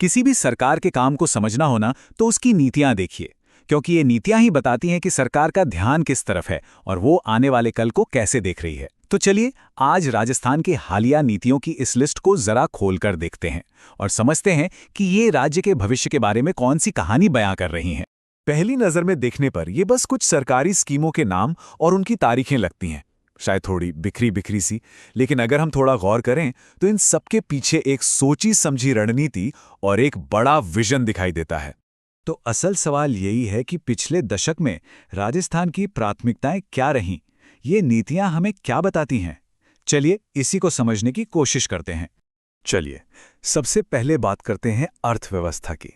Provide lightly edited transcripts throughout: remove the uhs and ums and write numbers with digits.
किसी भी सरकार के काम को समझना होना तो उसकी नीतियां देखिए, क्योंकि ये नीतियां ही बताती हैं कि सरकार का ध्यान किस तरफ है और वो आने वाले कल को कैसे देख रही है। तो चलिए आज राजस्थान की हालिया नीतियों की इस लिस्ट को जरा खोलकर देखते हैं और समझते हैं कि ये राज्य के भविष्य के बारे में कौन सी कहानी बयां कर रही हैं। पहली नजर में देखने पर ये बस कुछ सरकारी स्कीमों के नाम और उनकी तारीखें लगती हैं, शायद थोड़ी बिखरी बिखरी सी। लेकिन अगर हम थोड़ा गौर करें तो इन सबके पीछे एक सोची समझी रणनीति और एक बड़ा विजन दिखाई देता है। तो असल सवाल यही है कि पिछले दशक में राजस्थान की प्राथमिकताएं क्या रहीं, ये नीतियां हमें क्या बताती हैं। चलिए इसी को समझने की कोशिश करते हैं। चलिए सबसे पहले बात करते हैं अर्थव्यवस्था की।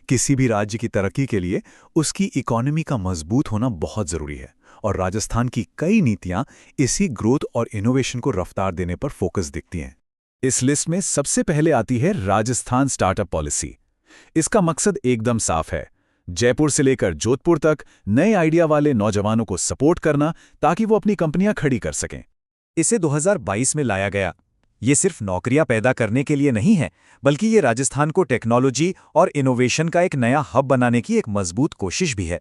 किसी भी राज्य की तरक्की के लिए उसकी इकोनॉमी का मजबूत होना बहुत जरूरी है और राजस्थान की कई नीतियां इसी ग्रोथ और इनोवेशन को रफ्तार देने पर फोकस दिखती हैं। इस लिस्ट में सबसे पहले आती है राजस्थान स्टार्टअप पॉलिसी। इसका मकसद एकदम साफ है, जयपुर से लेकर जोधपुर तक नए आइडिया वाले नौजवानों को सपोर्ट करना ताकि वो अपनी कंपनियां खड़ी कर सकें। इसे 2022 में लाया गया। ये सिर्फ नौकरियां पैदा करने के लिए नहीं है, बल्कि ये राजस्थान को टेक्नोलॉजी और इनोवेशन का एक नया हब बनाने की एक मजबूत कोशिश भी है।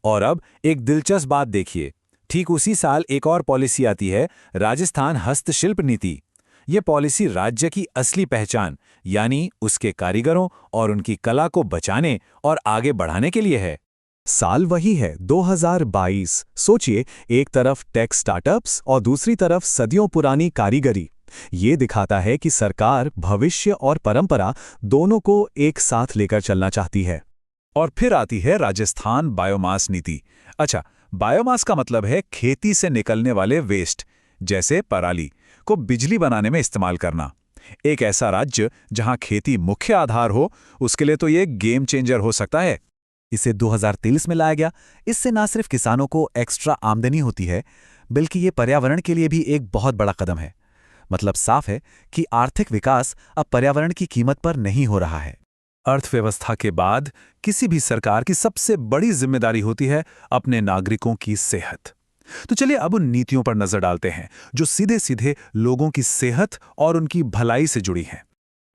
और अब एक दिलचस्प बात देखिए, ठीक उसी साल एक और पॉलिसी आती है, राजस्थान हस्तशिल्प नीति। ये पॉलिसी राज्य की असली पहचान यानी उसके कारीगरों और उनकी कला को बचाने और आगे बढ़ाने के लिए है। साल वही है 2022। सोचिए, एक तरफ टेक स्टार्टअप्स और दूसरी तरफ सदियों पुरानी कारीगरी। ये दिखाता है कि सरकार भविष्य और परंपरा दोनों को एक साथ लेकर चलना चाहती है। और फिर आती है राजस्थान बायोमास नीति। अच्छा, बायोमास का मतलब है खेती से निकलने वाले वेस्ट जैसे पराली को बिजली बनाने में इस्तेमाल करना। एक ऐसा राज्य जहां खेती मुख्य आधार हो, उसके लिए तो ये गेम चेंजर हो सकता है। इसे 2023 में लाया गया। इससे न सिर्फ किसानों को एक्स्ट्रा आमदनी होती है, बल्कि ये पर्यावरण के लिए भी एक बहुत बड़ा कदम है। मतलब साफ है कि आर्थिक विकास अब पर्यावरण की कीमत पर नहीं हो रहा है। अर्थव्यवस्था के बाद किसी भी सरकार की सबसे बड़ी जिम्मेदारी होती है अपने नागरिकों की सेहत। तो चलिए अब उन नीतियों पर नजर डालते हैं जो सीधे सीधे लोगों की सेहत और उनकी भलाई से जुड़ी हैं।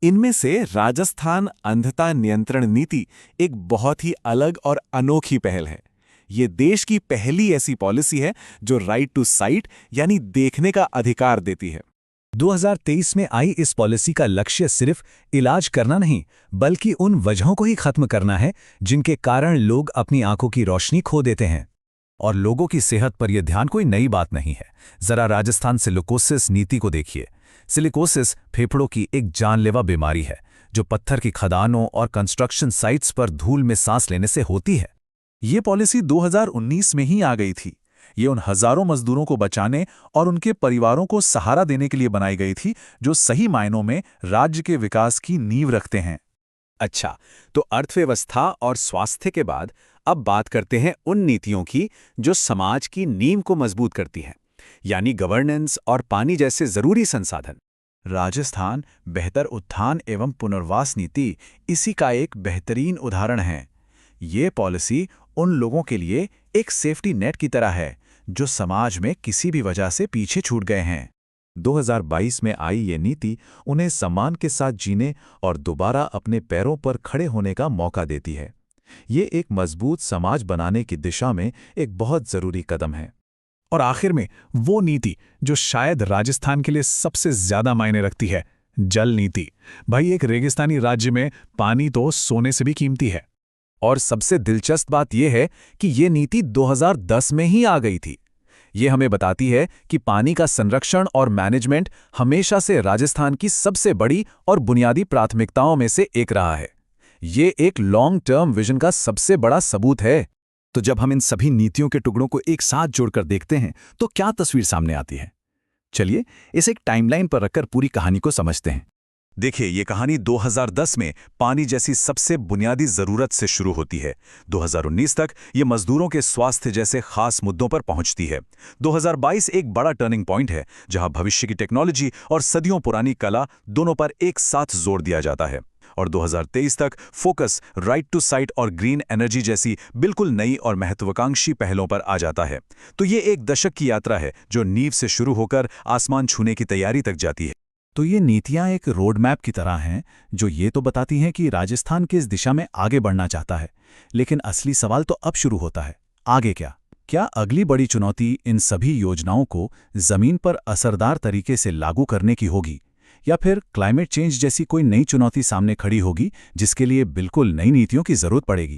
इनमें से राजस्थान अंधता नियंत्रण नीति एक बहुत ही अलग और अनोखी पहल है। ये देश की पहली ऐसी पॉलिसी है जो राइट टू साइट यानी देखने का अधिकार देती है। 2023 में आई इस पॉलिसी का लक्ष्य सिर्फ इलाज करना नहीं, बल्कि उन वजहों को ही खत्म करना है जिनके कारण लोग अपनी आंखों की रोशनी खो देते हैं। और लोगों की सेहत पर यह ध्यान कोई नई बात नहीं है। जरा राजस्थान सिलिकोसिस नीति को देखिए। सिलिकोसिस फेफड़ों की एक जानलेवा बीमारी है जो पत्थर की खदानों और कंस्ट्रक्शन साइट्स पर धूल में सांस लेने से होती है। ये पॉलिसी 2019 में ही आ गई थी। ये उन हजारों मजदूरों को बचाने और उनके परिवारों को सहारा देने के लिए बनाई गई थी जो सही मायनों में राज्य के विकास की नींव रखते हैं। अच्छा, तो अर्थव्यवस्था और स्वास्थ्य के बाद अब बात करते हैं उन नीतियों की जो समाज की नींव को मजबूत करती हैं, यानी गवर्नेंस और पानी जैसे जरूरी संसाधन। राजस्थान बेहतर उत्थान एवं पुनर्वास नीति इसी का एक बेहतरीन उदाहरण है। ये पॉलिसी उन लोगों के लिए एक सेफ्टी नेट की तरह है जो समाज में किसी भी वजह से पीछे छूट गए हैं। 2022 में आई ये नीति उन्हें सम्मान के साथ जीने और दोबारा अपने पैरों पर खड़े होने का मौका देती है। ये एक मजबूत समाज बनाने की दिशा में एक बहुत जरूरी कदम है। और आखिर में वो नीति जो शायद राजस्थान के लिए सबसे ज्यादा मायने रखती है, जल नीति। भाई, एक रेगिस्तानी राज्य में पानी तो सोने से भी कीमती है। और सबसे दिलचस्प बात यह है कि ये नीति 2010 में ही आ गई थी। ये हमें बताती है कि पानी का संरक्षण और मैनेजमेंट हमेशा से राजस्थान की सबसे बड़ी और बुनियादी प्राथमिकताओं में से एक रहा है। ये एक लॉन्ग टर्म विजन का सबसे बड़ा सबूत है। तो जब हम इन सभी नीतियों के टुकड़ों को एक साथ जोड़कर देखते हैं तो क्या तस्वीर सामने आती है? चलिए इसे एक टाइमलाइन पर रखकर पूरी कहानी को समझते हैं। देखिए, ये कहानी 2010 में पानी जैसी सबसे बुनियादी जरूरत से शुरू होती है। 2019 तक ये मजदूरों के स्वास्थ्य जैसे खास मुद्दों पर पहुंचती है। 2022 एक बड़ा टर्निंग पॉइंट है जहां भविष्य की टेक्नोलॉजी और सदियों पुरानी कला दोनों पर एक साथ जोर दिया जाता है। और 2023 तक फोकस राइट टू साइट और ग्रीन एनर्जी जैसी बिल्कुल नई और महत्वाकांक्षी पहलों पर आ जाता है। तो ये एक दशक की यात्रा है जो नींव से शुरू होकर आसमान छूने की तैयारी तक जाती है। तो ये नीतियां एक रोड मैप की तरह हैं जो ये तो बताती हैं कि राजस्थान किस दिशा में आगे बढ़ना चाहता है। लेकिन असली सवाल तो अब शुरू होता है, आगे क्या? क्या अगली बड़ी चुनौती इन सभी योजनाओं को जमीन पर असरदार तरीके से लागू करने की होगी, या फिर क्लाइमेट चेंज जैसी कोई नई चुनौती सामने खड़ी होगी जिसके लिए बिल्कुल नई नीतियों की जरूरत पड़ेगी?